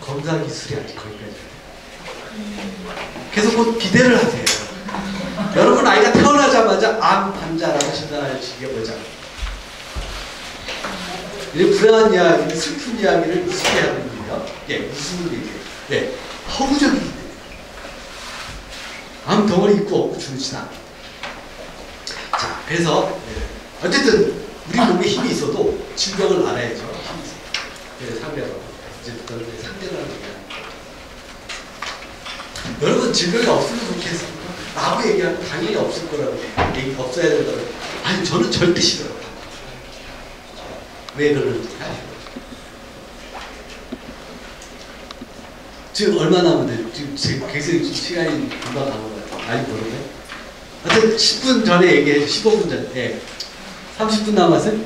검사 기술이 아직 거기까지. 그래서 곧 기대를 하세요. 여러분 아이가 태어나자마자 암 환자라고 진단을 지겨보자. 이런 불행한 이야기, 슬픈 이야기를 우습게 하는 일이요. 예, 무슨 일이에요? 네, 허구적이기 때문에. 암 덩어리 있고 없고 중요치다. 자, 그래서 어쨌든 우리 몸에 힘이 있어도 질병을 알아야죠. 힘이 있어요. 그래서 상대로 이제부터 상대라는 얘기하는 거예요. 여러분 질병이 없으면 좋겠습니까? 라고 얘기하면 당연히 없을 거라고 없어야 된다고. 아니 저는 절대 싫어요. 왜 그러는지 아시죠? 지금 얼마 남았는데 지금 굉장히 시간이 금방 가는 것 같아요. 아니 모르네. 하여튼 10분 전에 얘기해 15분 전에. 예. 30분 남았어요?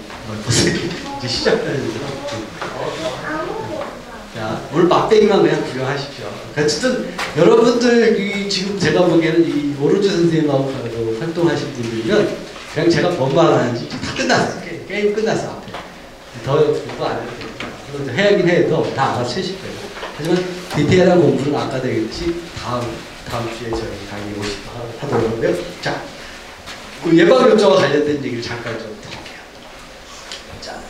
벌써 이제 시작하는데요. 자, 오늘 맛배기만 그냥 구경하십시오. 어쨌든 여러분들 지금 제가 보기에는 이 오로지 선생님하고 활동하신 분들이면 그냥 제가 뭔 말 하는지 다 끝났어요. 게임 끝났어 앞에. 더 공부 안 해도 됩니다. 해야긴 해도 다 알아채실 거예요. 하지만 디테일한 공부는 아까 되겠듯이 다음 주에 저희 강의 하도록 하고요. 자, 그 예방접종과 관련된 얘기를 잠깐 좀 드릴게요. 자,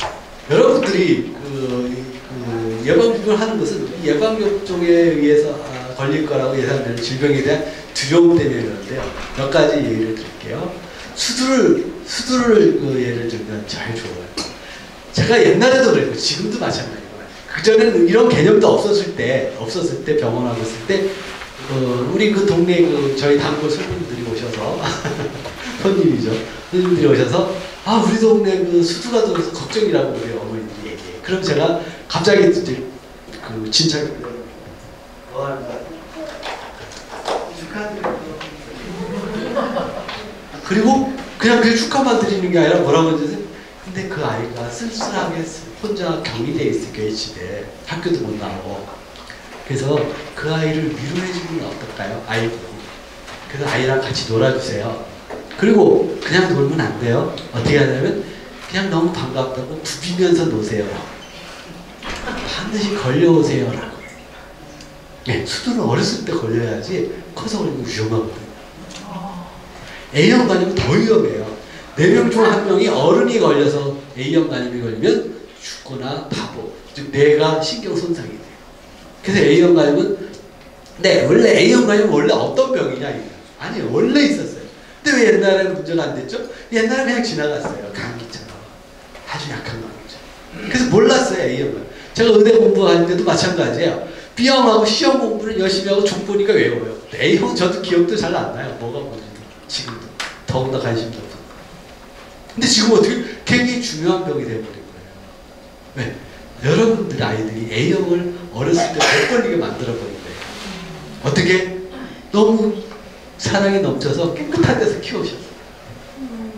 여러분들이 그 예방접종을 하는 것은 이 예방접종에 의해서 걸릴 거라고 예상되는 질병에 대한 두려움 때문에 그러는데요. 몇 가지 얘기를 드릴게요. 수두를 예를 들면 잘 좋아요. 제가 옛날에도 그랬고 지금도 마찬가지예요. 그전에는 이런 개념도 없었을 때 병원하고 있을 때 우리 그 동네 저희 단골 손님들이 오셔서 손님이죠. 손님들이 오셔서 우리 동네 그 수두가 들어서 걱정이라고 그래요. 어머니들이 얘기해. 그럼 제가 갑자기 이제 그 진짜 뭐 하는 거야? 축하드려요. 그리고 그냥 그 축하만 드리는 게 아니라 뭐라고 하지? 근데 그 아이가 쓸쓸하게 혼자 격리되어 있을 계시대. 학교도 못 나오고. 그래서 그 아이를 위로해주면 어떨까요? 아이도. 그래서 아이랑 같이 놀아주세요. 그리고 그냥 놀면 안 돼요. 어떻게 하냐면 그냥 너무 반갑다고 부비면서 노세요. 반드시 걸려오세요. 라고. 네, 수두는 어렸을 때 걸려야지 커서 걸리면 위험하거든요. A형 간염은 더 위험해요. 4명 중 1명이 어른이 걸려서 A형 간염이 걸리면 죽거나 바보, 즉 뇌가 신경 손상이 돼요. 그래서 A형 간염은 원래 A형 간염은 원래 어떤 병이냐 이거 아니에요. 원래 있었어요. 근데 왜 옛날에는 문제가 안 됐죠? 옛날에 그냥 지나갔어요. 감기처럼 아주 약한 감기죠. 그래서 몰랐어요. A형 간염. 제가 의대 공부할 때도 마찬가지예요. B형하고 C형 공부를 열심히 하고 종 보니까 외워요. A형 저도 기억도 잘 안 나요. 뭐가 뭔지 지금도 더욱더 관심도 없고. 근데 지금 어떻게 굉장히 중요한 병이 되어버린 거예요. 왜? 여러분들 아이들이 A형을 어렸을 때 못 걸리게 만들어버린 거예요. 어떻게? 너무 사랑이 넘쳐서 깨끗한 데서 키우셨어요.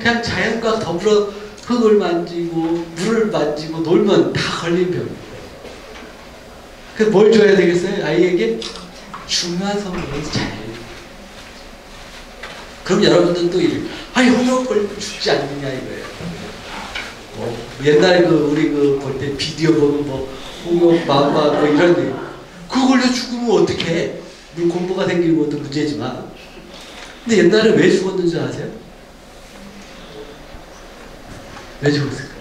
그냥 자연과 더불어 흙을 만지고 물을 만지고 놀면 다 걸린 병이에요. 그래서 뭘 줘야 되겠어요? 아이에게 중요한 성분을 잘. 그럼 여러분들도 홍역 걸리면 죽지 않느냐 이거예요. 옛날에 우리 볼 때 비디오 보면 홍역, 마마 이런 일. 그거 걸려 죽으면 어떻게 해? 물론 공부가 생기는 것도 문제지만. 근데 옛날에 왜 죽었는지 아세요? 왜 죽었을까요?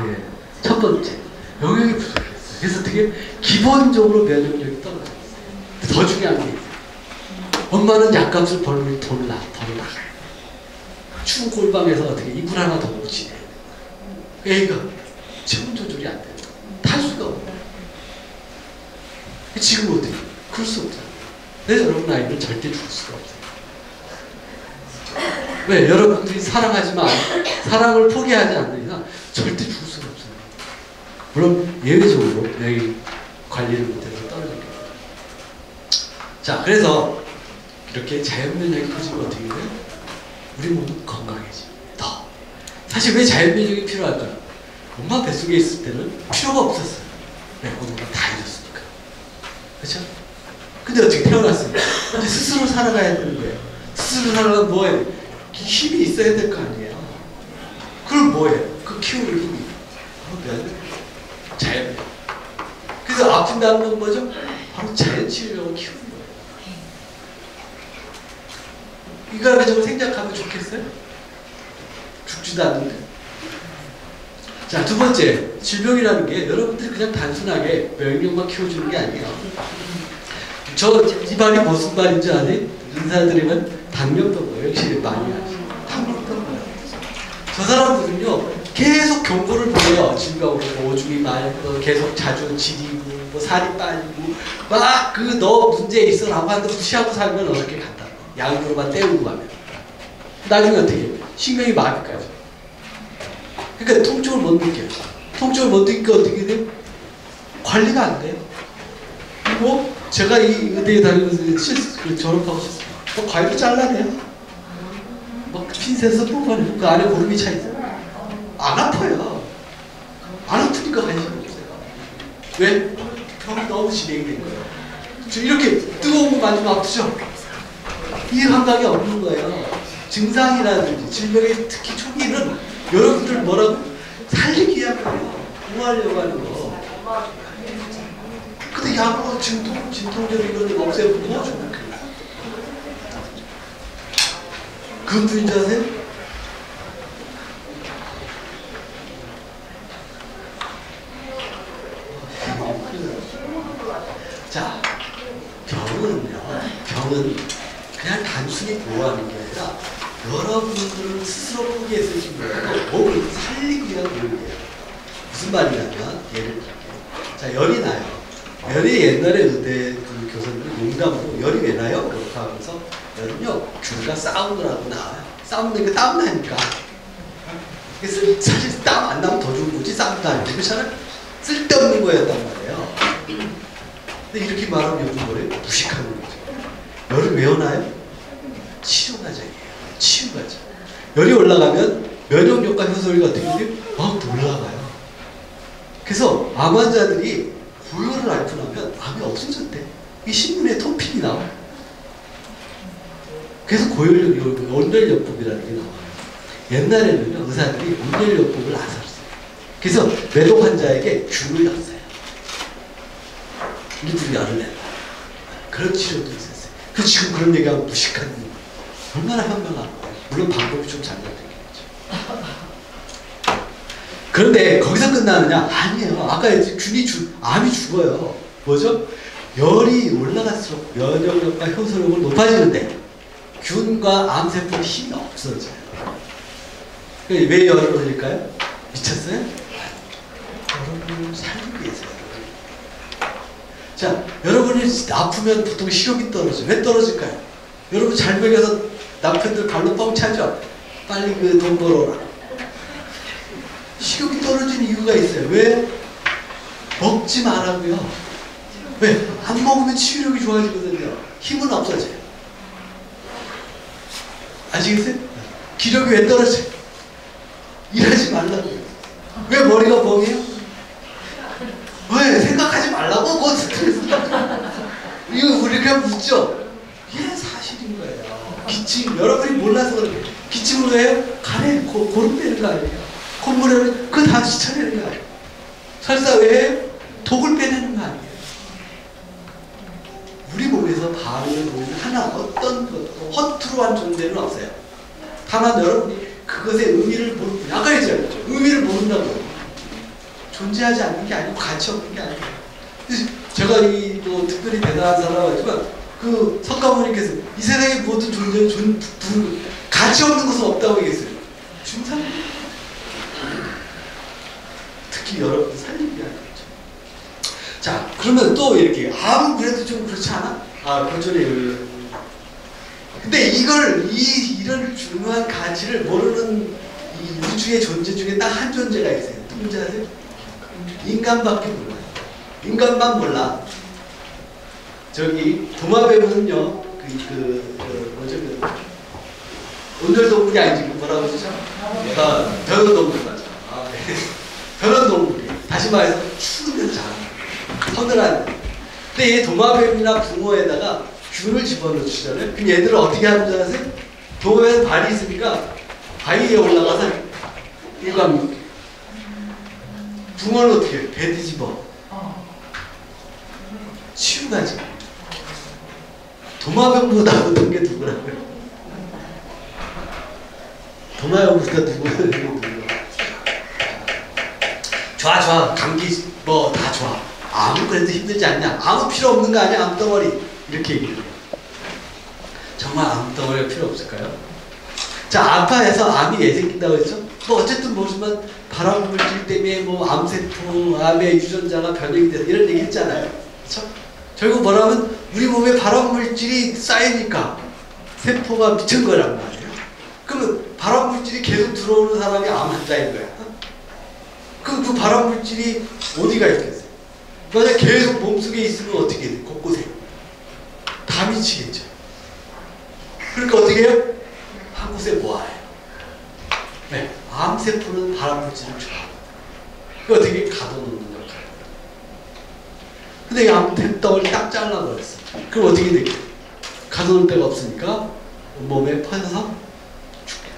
예. 첫 번째, 영양이 부족했어요. 그래서 되게 기본적으로 면역력이 떨어졌어요. 더 중요한 게 있어요. 엄마는 약값을 벌면 돈을 나가요. 추운 골방에서 어떻게 이불 하나 더 묻히네. 애가 체온 조절이 안 돼요. 탈 수가 없어요. 지금 어떻게? 그럴 수 없잖아요. 근데 여러분 아이는 절대 죽을 수가 없어요. 왜? 여러분들이 사랑하지만 사랑을 포기하지 않는 이상 절대 죽을 수가 없어요. 물론 예외적으로 내가 관리를 못해서 떨어지게. 자, 그래서 이렇게 자연면역이 커지면 어떻게 돼요? 우리 몸은 건강해집니다. 더. 사실 왜 자연면역이 필요할까요? 엄마 뱃속에 있을 때는 필요가 없었어요. 왜? 엄마가 다 해줬으니까. 그렇죠? 근데 어떻게 태어났어요? 근데 스스로 살아가야 되는 거예요. 스스로 살아가면 뭐 해야 돼? 힘이 있어야 될 거 아니에요. 그럼 뭐예요? 그 키우는 힘이. 그러면 자연면역. 그 아픈다는 건 뭐죠? 바로 자연치유력을 키우는 거예요. 이거 가지고 생략하면 좋겠어요? 죽지도 않는데. 자, 두 번째, 질병이라는 게 여러분들이 그냥 단순하게 면역력만 키워주는 게 아니에요. 이 말이 무슨 말인지 아니? 인사드리면 당뇨병 역시 많이 하죠. 당뇨병. 저 사람들은요 계속 경고를 보내요. 질병으로 오줌이 말고 계속 자주 지리고 뭐 살이 빠지고 막 그 너 문제 있어라고 하는데 무시하고 살면 어떻게 간다. 약으로만 때우고 가면 나중에 어떻게 신경이 마비까지. 그러니까 통증을 못 느껴요. 통증을 못 느끼니까 어떻게 돼요? 관리가 안 돼요. 그리고 제가 이 의대에 다니면서 졸업하고 과일을 잘라내요. 막 핀셋에서 뽑아내요. 그 안에 고름이 차 있어요. 안 아파요. 안 아프니까 관심이 없어요. 왜? 병이 너무 진행된 거예요. 저 이렇게 뜨거운 거 만지면 아프죠? 이 감각이 없는 거예요. 증상이라든지 질병의 특히 초기는 여러분들 뭐라고? 살리기 위한 거예요. 보호하려고 하는 거. 근데 약으로 진통제로 이거는 없애고 도와주는 거예요. 그건 분인지 아세요? 자, 병은 그냥 단순히 보호하는 게 아니라 여러분들을 스스로 포기했을 정도로 몸을 살리기 위한 노력이에요. 무슨 말이냐면 예를 들게요. 자, 열이 나요. 열이 옛날에 의대 그 교수님이 농담으로 열이 왜 나요? 그렇게 하면서 열은요 귤과 사운드 하고 나와요. 싸우니까 땀 나니까. 사실 땀 안 나면 더 좋은 거지 싸움도 아니고 그렇잖아요. 쓸데없는 거였단 말이에요. 근데 이렇게 말하면 요즘 뭐래요? 무식하는 거죠. 열을 왜 오나요? 치료 과정이에요. 치유 과정. 열이 올라가면 면역력과 효소력이 어떻게 돼요? 막 올라가요. 그래서 암 환자들이 고열을 앓고 나면 암이 없어졌대. 이 신문에 토픽이 나와요. 그래서 온열요법이라는 게 나와요. 옛날에는요 의사들이 온열요법을 안 썼어요. 그래서 매독 환자에게 균을 넣었어요. 이들이 열을 낸다. 그런 치료도 있었어요. 그 지금 그런 얘기하면 무식한 거예요. 얼마나 현명한 거예요. 물론 방법이 좀 잘못됐겠죠. 그런데 거기서 끝나느냐? 아니에요. 아까 암이 죽어요. 뭐죠? 열이 올라갈수록 면역력과 효소력을 높아지는데 균과 암세포의 힘이 없어져요. 왜 열을 올릴까요? 미쳤어요? 여러분을 살리기 위해서요. 자, 여러분이 아프면 보통 식욕이 떨어져요. 왜 떨어질까요? 여러분 잘 먹여서 남편들 발로 뻥 차죠? 빨리 그 돈 벌어라. 식욕이 떨어지는 이유가 있어요. 왜? 먹지 말라고요. 왜? 안 먹으면 치유력이 좋아지거든요. 힘은 없어져요. 아시겠어요? 기력이 왜 떨어져요? 일하지 말라고요. 왜 머리가 멍해요? 왜? 생각하지 말라고? 그거 스트레스 이거 우리 그냥 묻죠? 이게 사실인 거예요. 기침, 여러분이 몰라서 그래요. 기침을 왜 해요? 간에 고름 빼는 거 아니에요? 콧물을 그거 다 씻어내는 거 아니에요? 설사 왜 해요? 독을 빼내는 거 아니에요? 우리 몸에서 방을 보는 하나 어떤 것도 허투루 한 존재는 없어요. 다만 여러분이 그것의 의미를 모르고 아까 했잖아요. 의미를 모른다고 존재하지 않는 게 아니고 가치 없는 게 아니에요. 제가 이 뭐 특별히 대단한 사람이지만 그 석가모니께서 이 세상의 모든 존재는 가치 없는 것은 없다고 얘기했어요. 중상 특히 여러분 살리기 위하겠죠. 자, 그러면 또 이렇게 암은 그래도 좀 그렇지 않아? 그렇죠. 근데 이런 중요한 가치를 모르는 이 우주의 존재 중에 딱 한 존재가 있어요. 누군지 아세요? 인간밖에 몰라요. 인간만 몰라. 저기 도마뱀은요, 뭐죠? 온열동물이 아니지, 뭐라고 그러죠? 변온동물 맞아. 변온동물이. 다시 말해서 추우면 잘한다. 서늘한. 근데 얘 도마뱀이나 붕어에다가 균을 집어넣으시잖아요. 그럼 얘들은 어떻게 하는 줄 아세요? 도마뱀은 발이 있으니까 바위에 올라가서 일광욕. 붕어는 어떻게 해요? 배 뒤집어. 치유가지. 도마뱀보다 어떤 게 누구라고요? 도마뱀보다 누구라고요? 좋아. 감기 뭐 다 좋아. 아무 그래도 힘들지 않냐? 아무 필요 없는 거 아니야? 암덩어리. 이렇게 얘기해요. 정말 암덩어리가 필요 없을까요? 자, 암파에서 암이 왜 생긴다고 했죠? 뭐 어쨌든 뭐지만 발암물질 때문에 뭐 암세포, 암의 유전자가 변형이 돼서 이런 얘기 했잖아요. 그렇죠? 결국 뭐라면 우리 몸에 발암물질이 쌓이니까 세포가 미친 거란 말이에요. 그러면 발암물질이 계속 들어오는 사람이 암 환자인 거야. 그럼 그 발암물질이 어디가 있겠어요? 만약 계속 몸속에 있으면 어떻게 돼? 곳곳에 다 미치겠죠. 그러니까 어떻게 해요? 한 곳에 모아요. 네, 암세포는 발암물질을 좋아합니다. 그 어떻게 가둬놓는 역할. 근데 이 암덩어리 딱 잘라버렸어. 그럼 어떻게 되겠어요? 가둬놓을 데가 없으니까 몸에 퍼져서 죽게.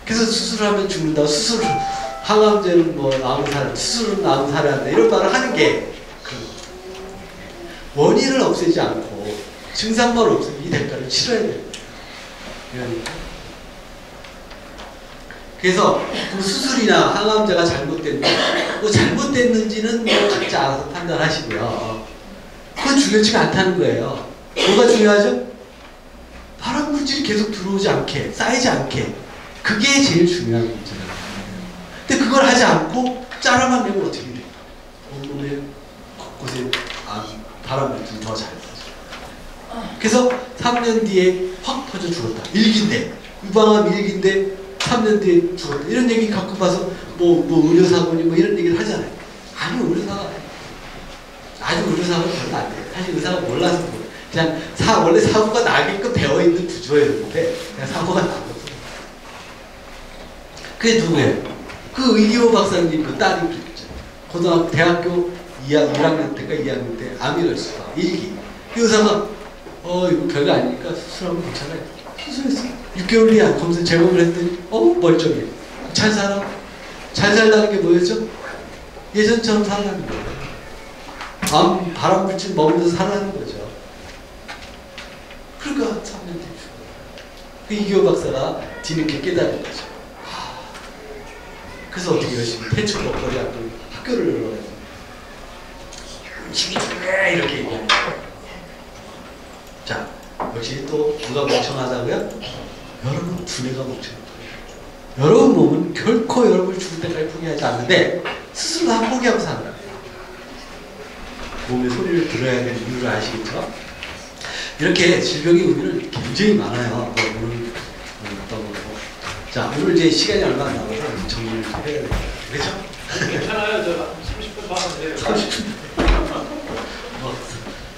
그래서 수술하면 죽는다. 수술 항암제는 뭐 암을 살해, 수술은 암을 살해한다. 이런 말을 하는 게 원인을 없애지 않고 증상만 없애면 이 대가를 치러야 돼요. 그래서 그 수술이나 항암제가 잘못됐는지, 뭐 잘못됐는지는 뭐 각자 알아서 판단하시고요. 그건 중요치가 않다는 거예요. 뭐가 중요하죠? 발암물질이 계속 들어오지 않게, 쌓이지 않게. 그게 제일 중요한 문제예요. 근데 그걸 하지 않고 자라만 내면 어떻게 돼요? 온몸에 곳곳에 발암물질이 더 잘 퍼져. 그래서 3년 뒤에 확 퍼져 죽었다. 일기인데, 유방암 일기인데 3년 뒤에 죽었다. 이런 얘기 갖고 봐서 뭐 의료사고니 뭐 이런 얘기를 하잖아요. 아니, 의료사가 아주 의료사고는 별로 안 돼요. 사실 의사가 몰라서 그냥 원래 사고가 나게끔 되어 있는 구조였는데 그냥 사고가 난 거죠. 그게 누구예요? 그 의기호 박사님 그 딸이 그랬죠. 대학교 1학년 때인가 2학년 때 암이 걸렸어. 일기. 그 의사가 이거 별거 아니니까 수술하면 괜찮아요. 수술했어. 6개월 뒤에 검사 제거를 했더니 멀쩡해. 잘 살아. 잘 살다는 게 뭐였죠? 예전처럼 살라는 거예요. 발암물질 먹으면서 살라는 거죠. 그러니까 3년 뒤에 죽어요. 그 이기호 박사가 뒤늦게 깨달은 거죠. 그래서 어떻게 열심히 태초 먹거리 하고 학교를 열어가지고 열심히 죽게 이렇게 얘기하는 거예요. 자, 역시 또 누가 멍청하다고요? 여러분 두뇌가 멍청해요. 여러분 몸은 결코 여러분을 죽을 때까지 포기하지 않는데 스스로 다 포기하고 사는 거예요. 몸의 소리를 들어야 되는 이유를 아시겠죠? 이렇게 질병의 의미는 굉장히 많아요. 자, 오늘 이제 시간이 얼마 안 남아서 정리를 해야 돼요. 그렇죠? 괜찮아요. 저 30분 봐도 돼요. 30분.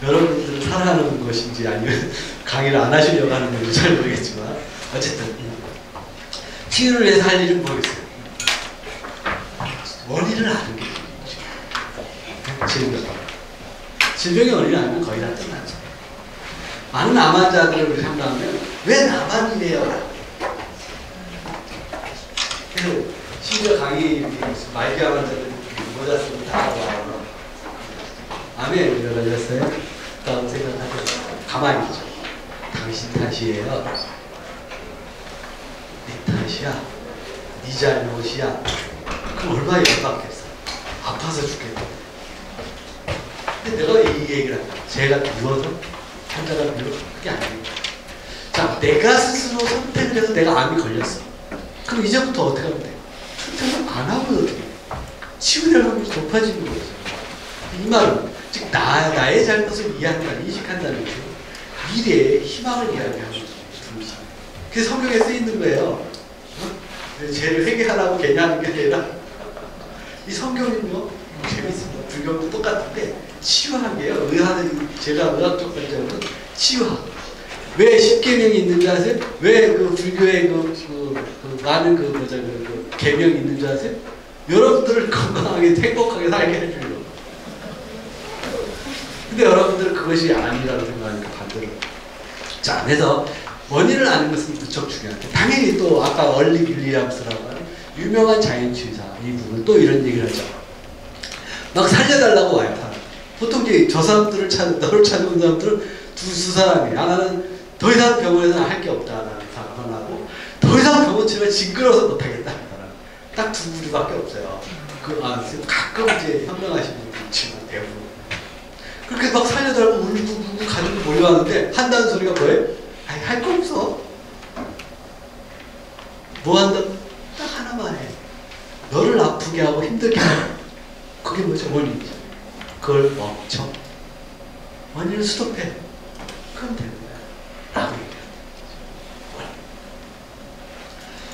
여러분들은 살아가는 것인지 아니면 강의를 안 하시려고 하는 건지 잘 모르겠지만 어쨌든 치유를 위해서 할 일은 뭐겠어요? 원인을 아는 게 중요하죠. 질병의 원인을 알면 거의 다 끝나죠. 많은 암 환자들을 우리 상담하면 왜 나만 이래요? 그래서 심지어 강의 말기암 환자들 모자 쓰고 다 와요. 암에 우리가 걸렸어요? 다음 생각하세요. 가만히 있죠. 당신 탓이에요. 네 탓이야. 네 잘못이야. 그럼 얼마나 열받겠어. 아파서 죽겠다. 근데 내가 이 얘기를 한다. 제가 미워서? 환자가 미워? 그게 아니에요. 자, 내가 스스로 선택을 해서 내가 암이 걸렸어. 그럼 이제부터 어떻게 하면 돼요? 선택을 안 하면 어떻게 해요? 치유될 확률이 높아지는 거죠. 이 말은 즉 나의 잘못을 이해한다는, 인식한다는 게 미래의 희망을 이야기하는 거죠. 그래서 성경에 쓰이는 거예요. 죄를 회개하라고 괜히 하는 게 아니라 이 성경은요 재밌습니다. 불교도 똑같은데 치유하는 게요. 제가 의학적 관점은 치유학. 왜 십계명이 있는 줄 아세요? 왜 그 불교의 많은 그 계명이 있는 줄 아세요? 여러분들을 건강하게 행복하게 살게 해주려고. 근데 여러분들은 그것이 아니라고 생각하니까 반대로. 자, 그래서 원인을 아는 것은 무척 중요한데 당연히 또 아까 얼리 윌리엄스라고 하는 유명한 자연치유사 이분은 또 이런 얘기를 하죠. 막 살려달라고 와요. 보통 이제 저 사람들을 너를 찾아온 사람들은 두 사람이에요. 하나는 더 이상 병원에서는 할 게 없다라는 사람 하나고, 더 이상 병원 치료가 징그러워서 못하겠다는 사람. 딱 두 부류밖에 없어요. 가끔 이제 현명하신 분들 있지만 대부분. 그렇게 막 살려달라고 울고 가지고 몰려왔는데 한다는 소리가 뭐예요? 아니, 할 거 없어. 뭐 한다고? 딱 하나만 해. 너를 아프게 하고 힘들게 하고. 그게 뭐죠? 원인이죠. 그걸 멈춰. 원인을 스톱해. 그럼 되는 거야. 라고 얘기해요.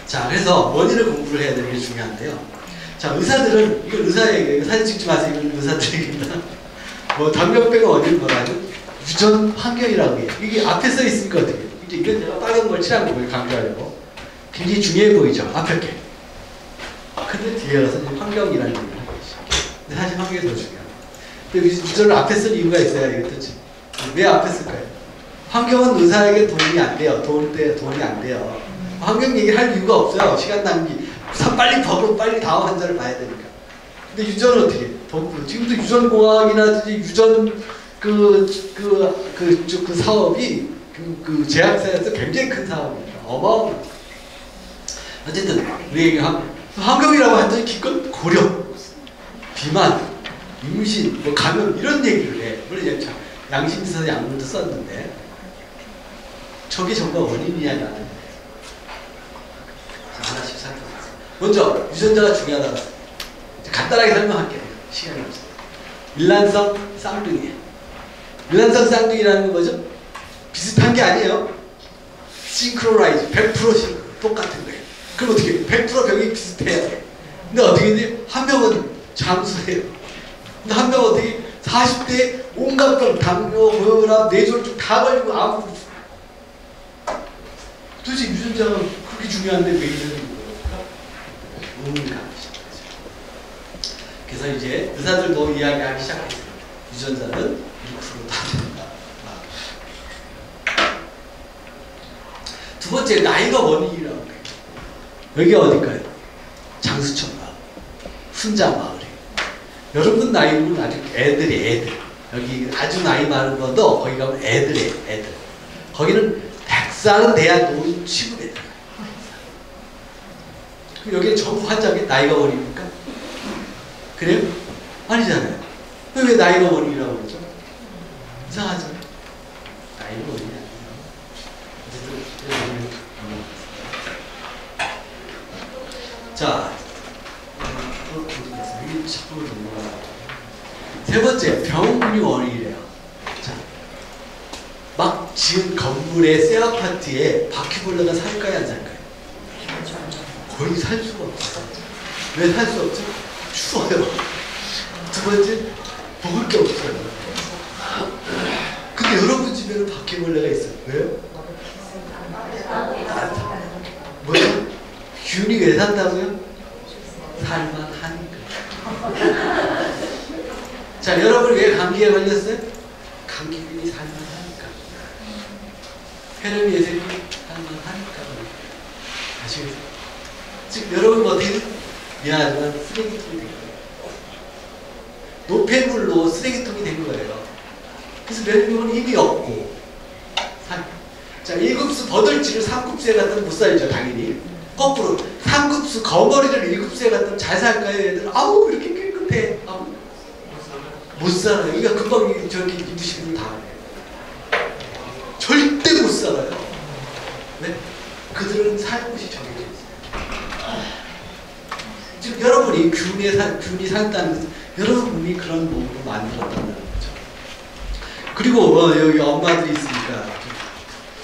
자, 그래서 원인을 공부를 해야 되는 게 중요한데요. 자, 의사들은, 이거 의사 얘기예요. 사진 찍지 마세요. 이건 의사들 얘기입니다. 뭐, 당뇨병의 원인은 뭐라죠? 유전 환경이라고 해요. 이게 앞에 써 있으니까 어떻게 해요? 이제 이건 제가 빨간 걸 칠한 거예요. 강조하려고. 굉장히 중요해 보이죠? 앞에 게. 근데 뒤에 가서 이제 환경이라는 얘기를 하고 있어요. 근데 사실 환경이 더 중요해요. 근데 유전을 앞에 쓴 이유가 있어야 이겠지. 왜 앞에 쓸까요? 환경은 의사에게 도움이 안 돼요. 도움이 안 돼요. 환경 얘기를 할 이유가 없어요. 시간 낭비. 빨리 법으로 빨리 다음 환자를 봐야 되니까. 근데 유전은 어떻게 해? 지금도 유전공학이나 유전 그 사업이 그 제약사에서 굉장히 큰 사업입니다. 어마어마합니다. 어쨌든 우리 환경이라고 했더니 기껏 고려, 비만, 임신, 뭐 감염 이런 얘기를 해. 물론 양심있어서 약물도 썼는데 저게 정말 원인이냐 나는. 자, 하나씩 살펴보세요. 먼저 유전자가 중요하다고 간단하게 설명할게요. 시간이 없어요. 일란성 쌍둥이. 일란성 쌍둥이라는 건 뭐죠? 비슷한 게 아니에요. 싱크로라이즈 100% 똑같은 거예요. 그럼 어떻게 해요? 100% 병이 비슷해요. 근데 어떻게 되지? 한 명은 잠수해요. 근데 한 명은 어떻게 40대에 온갖 병, 당뇨, 고혈압, 뇌졸중 다 걸리고 아무 도대체 유전자가 그렇게 중요한데 왜 이러는 거예요? 의문이 가기 시작하죠. 그래서 이제 의사들도 이야기하기 시작했어요. 유전자는 1%다 된다. 두 번째, 나이가 원인이라고 해요. 여기가 어딜까요? 장수천 마을, 훈자 마을이에요. 여러분 나이는 아직 애들. 여기 아주 나이 많은 것도 거기 가면 애들이에요, 애들. 거기는 100살은 돼야 노인 취급에 들어가요. 여기는 전부 환자가 나이가 원인입니까? 그래요? 아니잖아요. 왜 나이가 원인이라고 그러죠? 이상하죠? 나이가 원인이 아니에요. 자, 세 번째, 병원이 원인이래요. 자, 막 지은 건물의 새 아파트에 바퀴벌레가 살까요, 안 살까요? 거의 살 수가 없어요. 왜 살 수 없죠? 추워요. 두 번째, 먹을 게 없어요. 근데 여러분 집에는 바퀴벌레가 있어요. 왜요? 뭐요? 균이 왜 산다고요? 살만하니까. 자, 여러분 왜 감기에 걸렸어요? 감기균이 살만하니까. 폐렴 예생이 살만하니까. 아시겠어요? 즉 여러분 어떻게 미안하지만 쓰레기통이 된 거예요. 노폐물로 쓰레기통이 된 거예요. 그래서 면역력은 힘이 없고. 자, 1급수 버들치를 3급수에 갖다 못 살죠, 당연히. 거꾸로 3급수 거머리를 1급수에 갖다 잘 살까요, 얘들? 아우, 이렇게 깨끗해. 아우. 못 살아요. 그러니까 금방 저기 입으신 분 다 그래요. 절대 못 살아요. 왜? 그들은 살 곳이 정해져 있어요. 지금 여러분이 균이 산다는 것은 여러분이 그런 몸으로 만들었다는 거죠. 그리고 여기 엄마들이 있으니까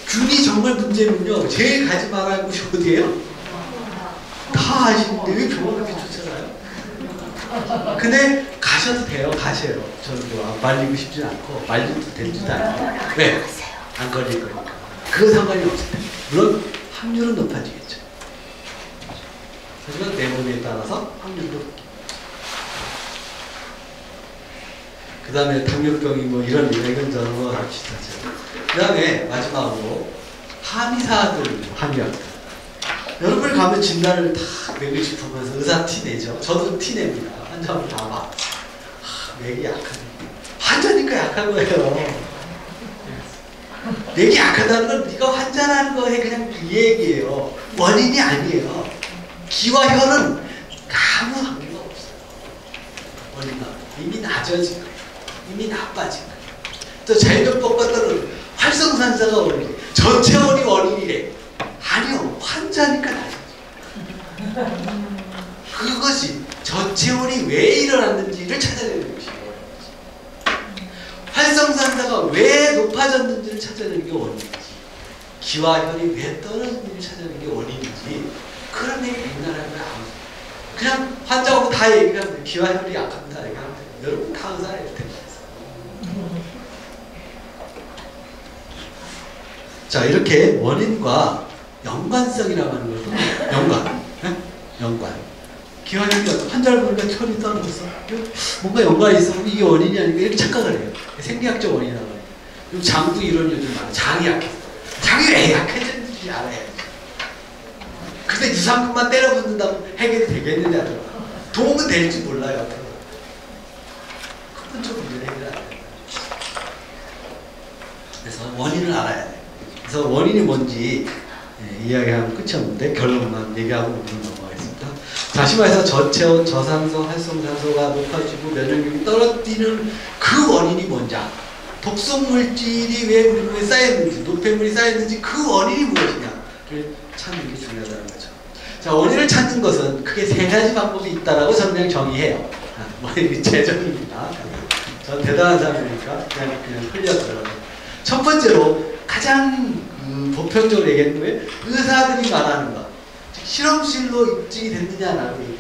균이 정말 문제면요. 제일 가지 말아야 할 곳이 어디예요? 다 아시는데 왜 병원 그렇게 쫓아가요? 근데 가셔도 돼요. 가세요. 저는 뭐 말리고 싶지 않고 말리도 되지도 않고. 왜? 안 걸릴 거니까. 그건 상관이 없어요. 물론 확률은 높아지겠죠. 하지만 내 몸에 따라서 확률도 그 다음에 당뇨병이 뭐 이런 이런저런 거 비슷하죠. 그 다음에 마지막으로 한의사들 한의학들. 여러분이 가면 진단을 다 매고 싶으면서 의사 티 내죠. 저도 티 냅니다. 환자분 다 막 맥이 약한. 약한 거예요. 맥이 약하다는 건 네가 환자라는 거에 그냥 그 얘기예요. 원인이 아니에요. 기와 혈은 아무 관계가 없어요. 원인과 이미 낮아진 거예요. 이미 나빠진 거예요. 또 자연병법과는 활성산소가 원인이래. 저체온이 원인이래. 아니요. 환자니까 낮아져. 그것이 저체온이 왜 일어났는지를 찾아내는 것이에요. 활성산소가 왜 높아졌는지를 찾아내는 게 원인이지. 기와 혈이 왜 떨어졌는지를 찾아내는 게 원인이지. 그런 얘기 백날하면 아무. 그냥 환자하고 다 얘기하면 돼. 기와 혈이 약합니다. 얘기하면 돼. 여러분 다 의사일 텐데. 자, 이렇게 원인과 연관성이라고 하는 것도 연관. 네? 연관. 기와 혈이 환자를 보니까 혈이 떨어졌어. 뭔가 연관이 있어. 이게 원인이 아니고 이렇게 착각을 해요. 생리학적 원인이라고 해요. 그리고 장도 이런 요즘 많아. 장이 약해서. 장이 왜 약해졌는지 알아야지. 근데 유산균만 때려 붓는다고 해결이 되겠느냐 하더라. 도움은 될지 몰라요. 근본적 문제는 해결 안 돼요. 그래서 원인을 알아야 돼요. 그래서 원인이 뭔지 이야기하면 끝이 없는데 결론만 얘기하고 우리는 넘어가겠습니다. 다시 말해서 저체온, 저산소, 활성산소가 높아지고 면역력이 떨어지는 그 원인이 뭔지, 독성물질이 왜 우리 몸에 쌓였는지, 노폐물이 쌓였는지 그 원인이 무엇이냐를 찾는 게 중요하다는 거죠. 자, 원인을 찾는 것은 크게 세 가지 방법이 있다라고 저는 그냥 정의해요. 제 정의입니다. 전 대단한 사람이니까 그냥 흘려들어요. 첫 번째로 가장 보편적으로 얘기하는 거예요. 의사들이 말하는 것. 실험실로 입증이 됐느냐라고 얘기해요.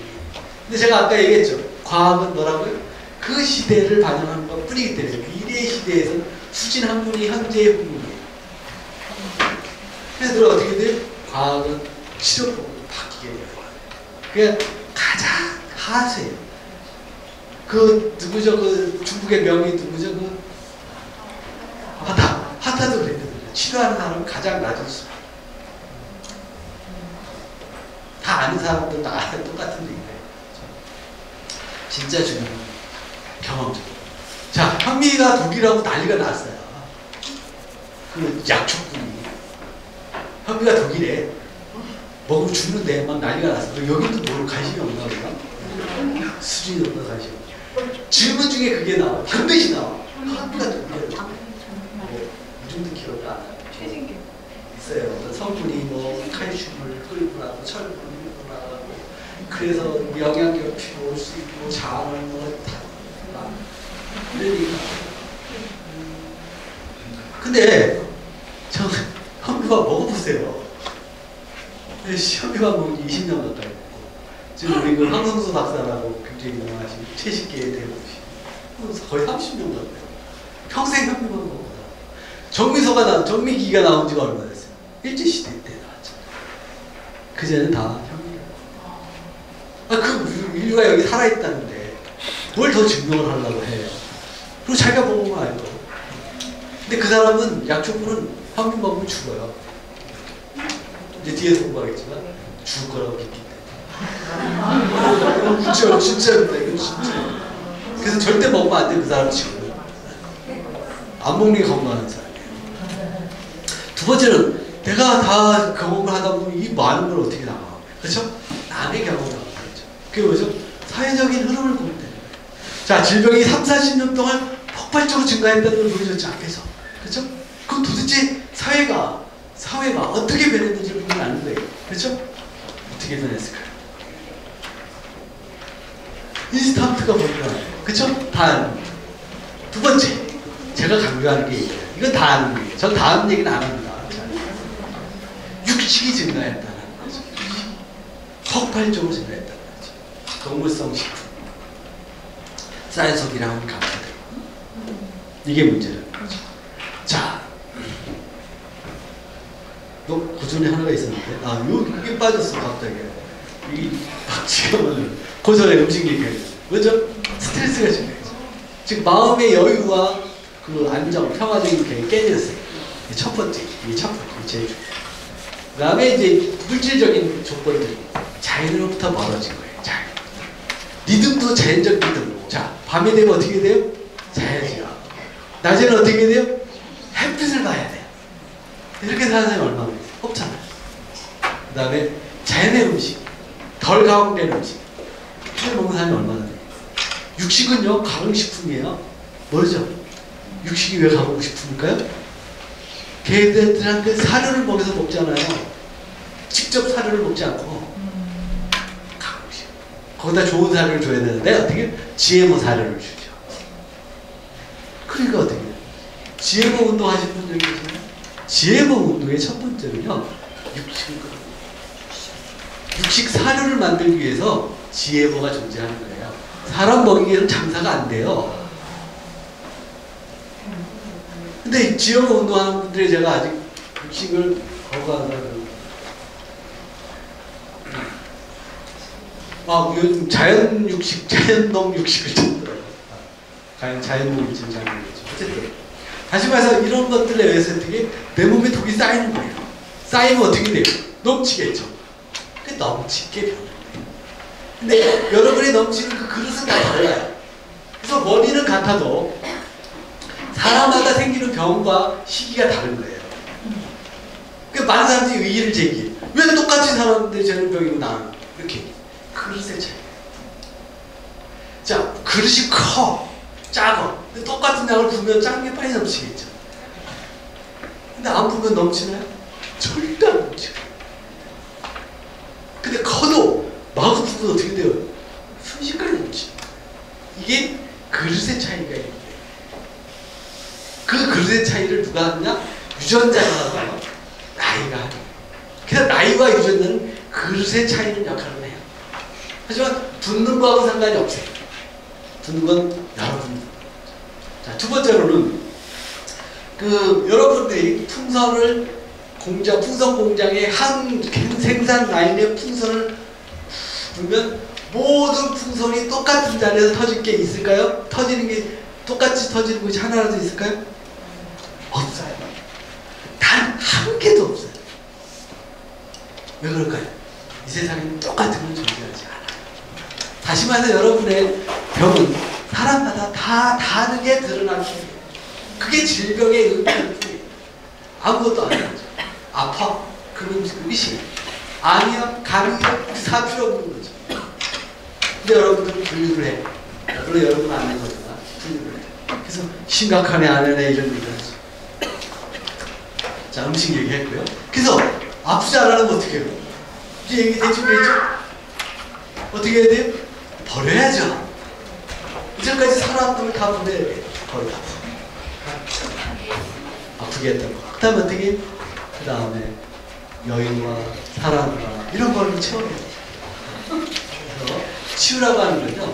근데 제가 아까 얘기했죠. 과학은 뭐라고요? 그 시대를 반영하는 것 뿐이기 때문에 미래의 시대에서는 수진 한 분이 현재의 분이에요. 그래서 어떻게 돼요? 과학은 실험법으로 바뀌게 돼요. 그게 가장 하수예요. 그 누구죠? 그 중국의 명의 누구죠? 그 하타도 그랬거든요. 치료하는 사람은 가장 낮은 수. 다 아는 사람들 다 똑같은 얘기예요. 진짜 중요한 경험적. 자, 현미가 독이라고 난리가 났어요. 그 약초꾼이 현미가 독이래. 먹으면 죽는데 막 난리가 났어. 여기도 뭘 관심이 없나 보다. 수준이 없나 관심. 질문 중에 그게 나와. 반드시 나와. 현미가 독이래. 이 정도 기억이 안 나요. 있어요. 성분이 뭐 칼슘을 끌고 나고 철분을 끌고 나가고 그래서 영양제를 피워올 수 있고 장을 뭐다 이러니까. 근데 저 현미밥 먹어보세요. 현미밥 먹은 지 20년 가까이 먹고 지금 우리 그 황성수 박사라고 굉장히 유명하신 채식계의 대부시 거의 30년 가까이 평생 현미밥 먹고 정미기가 나온 지가 얼마 됐어요? 일제시대 때 나왔죠. 그전에는 다 현미밥. 그 인류가 여기 살아있다는데 뭘 더 증명을 하려고 해요. 그리고 자기가 먹으면 알고. 근데 그 사람은 약초꾼은 현미밥 먹으면 죽어요. 이제 뒤에서 공부하겠지만 죽을 거라고 믿기 때문에. 진짜입니다. 이건 진짜. 그래서 절대 먹으면 안 돼. 그 사람 지금 안 먹는 게 건강한 사람이에요. 두 번째는 내가 다 경험을 하다 보면 이 많은 걸 어떻게 나가. 그렇죠? 남의 경험을 하고 그렇죠. 그게 뭐죠? 사회적인 흐름을 보면 되는 거예요. 자, 질병이 30-40년 동안 폭발적으로 증가했다는 걸 보여줬지 앞에서. 그렇죠? 그럼 도대체 사회가 어떻게 변했는지를 보면 아는 거예요. 그렇죠? 어떻게 변했을까요? 인스턴트가 뭔가. 그렇죠? 다 아는 거예요. 두 번째, 제가 강조하는 게 이거예요. 이건 다 아는 거예요. 전 다음 얘기는 안 합니다. 육식이 증가했다는 거죠. 폭발적으로 증가했다는 거죠. 동물성 식품, 쌀속이랑 감사들. 이게 문제라는 거죠. 자, 그 전에 하나가 있었는데, 그게 빠졌어 갑자기. 이 지금은 그 전에 음식 얘기해요. 뭐죠? 스트레스가 증가했죠. 즉 마음의 여유와 그 안정, 평화적인 게 깨졌어요. 첫 번째, 이게 제일 중요해요. 그 다음에 이제 물질적인 조건들이 자연으로부터 멀어진 거예요. 자연으로부터. 리듬도 자연적 리듬. 자, 밤이 되면 어떻게 돼요? 자야지요. 낮에는 어떻게 돼요? 햇빛을 봐야 돼요. 이렇게 사는 사람이 얼마나 없잖아요. 그 다음에 자연의 음식, 덜 가공된 음식, 이걸 먹는 사람이 얼마나 돼요? 육식은요, 가공식품이에요. 모르죠? 육식이 왜 가공식품일까요? 걔들한테 사료를 먹여서 먹잖아요. 직접 사료를 먹지 않고 가공식. 거기다 좋은 사료를 줘야 되는데 어떻게? GMO 사료를 주죠. 그러니까 어떻게 해요? GMO 운동 하신 분들 계시나요? GMO 운동의 첫 번째는요, 육식 사료를 만들기 위해서 GMO가 존재하는 거예요. 사람 먹이기에는 장사가 안 돼요. 근데 GMO 운동하는 분들이 제가 아직 육식을 거부한다는 요즘 자연 육식, 자연농 육식을 찾더라고요. 자연농 육식을 잘 모르겠죠. 어쨌든 다시 말해서 이런 것들에 의해서 어떻게 내 몸에 독이 쌓이는 거예요. 쌓이면 어떻게 돼요? 넘치겠죠. 그 넘치게 변해요. 근데 여러분이 넘치는 그 그릇은 다 달라요. 그래서 원인은 같아도 사람마다 생기는 병과 시기가 다른 거예요. 그러니까 많은 사람들이 의의를 제기해. 왜 똑같이 살았는데 쟤는 병이고 나는 이렇게. 그릇의 차이. 자, 그릇이 커, 작아. 근데 똑같은 양을 부으면 작은 게 빨리 넘치겠죠. 근데 안 부으면 넘치나요? 절대 안 넘치고. 근데 커도 마구 부으면 어떻게 돼요? 순식간에 넘치. 이게 그릇의 차이가 있는 거예요. 그 그릇의 차이를 누가 하느냐? 유전자가 하고요. 나이가 하는 거예요. 그래서 나이와 유전자는 그릇의 차이를 역할을 해요. 하지만 붓는 거하고 상관이 없어요. 붓는 건 여러분. 자, 두 번째로는 여러분들이 풍선 공장의 한 생산 라인의 풍선을 불면 모든 풍선이 똑같은 자리에서 터질 게 있을까요? 터지는 게 똑같이 터지는 것이 하나라도 있을까요? 없어요. 단 한 개도 없어요. 왜 그럴까요? 이 세상에는 똑같은 건 존재하지 않아요. 다시 말해서 여러분의 병은 사람마다 다 다르게 드러나기 때문에 그게 질병의 의미일 뿐이에요. 아무것도 안 하죠. 아파? 그럼 의심. 아니야? 감이야? 사 필요 없는 거죠. 근데 여러분들은 분류를 해. 물론 여러분은 안 하는 거지만 분류를 해. 그래서 심각하네 안 하네 이런 얘기를 하죠. 자, 음식 얘기했고요. 그래서 아프지 않으면 어떻게 해요? 이제 얘기 대충 했죠? 어떻게 해야 돼요? 버려야죠. 이전까지 살아왔던 걸 다 버려야 돼요. 버려. 아프게 했던 거. 그 다음에 어떻게? 그 다음에 여인과 사랑과 이런 걸 채워야 돼요. 그래서 치유라고 하는 건요.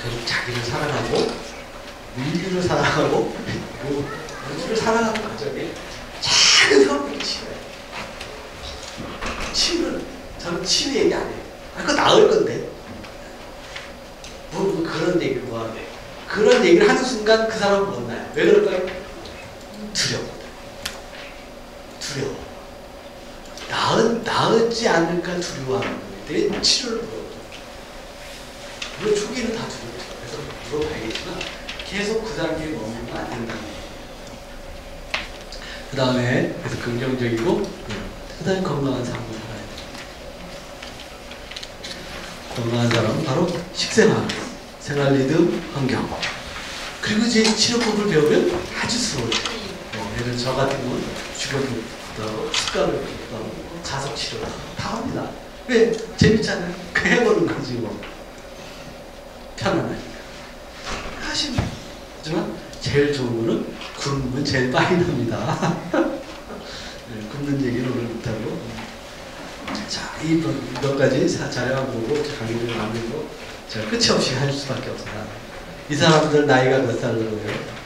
결국 자기를 사랑하고 민주를 사랑하고 민주를 사랑하는 과정에 작은 성공이 치유예요. 치유는 저는 치유 얘기 안 해요. 그거 나을 건데. 뭐 그런 얘기를 뭐 하네. 그런 얘기를 하는 순간 그 사람은 못 나요. 왜 그럴까요? 두려워. 나았지 않을까 두려워하는 거예요. 내 치료를 물어보죠. 물론 초기는 다 두렵죠. 그래서 물어봐야겠지만 계속 그 단계에 머물면 안 된다는 거예요. 그 다음에 그래서 긍정적이고 그 다음에 건강한 삶을 살아야 돼요. 건강한 사람은 바로 식생활, 생활 리듬, 환경. 그리고 이제 치료법을 배우면 아주 수월해요. 예를 저 같은 경우는 주변부터 습관을 부터 자석 치료 다 합니다. 왜? 재밌잖아요. 그 해보는 거지 뭐. 편안하니까. 하시면. 하지만 제일 좋은 거는 굶으면 제일 빨리 납니다. 네, 굶는 얘기는 오늘 못하고. 자, 몇 가지 자료만 보고 강의를 만들고 제가 끝이 없이 할 수밖에 없습니다. 이 사람들 나이가 몇 살이고요?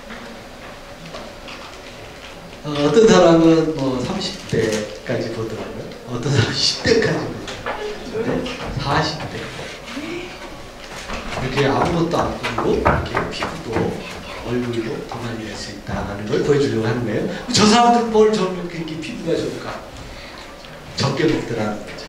어떤 사람은 뭐 30대까지 보더라고요. 어떤 사람은 10대까지 보더라고요. 40대. 이렇게 아무것도 안 보고 이렇게 피부도 얼굴도 더 많이 낼 수 있다는 걸 보여주려고 하는 거예요. 저 사람들은 뭘 저렇게 피부가 좋을까? 적게 먹더라는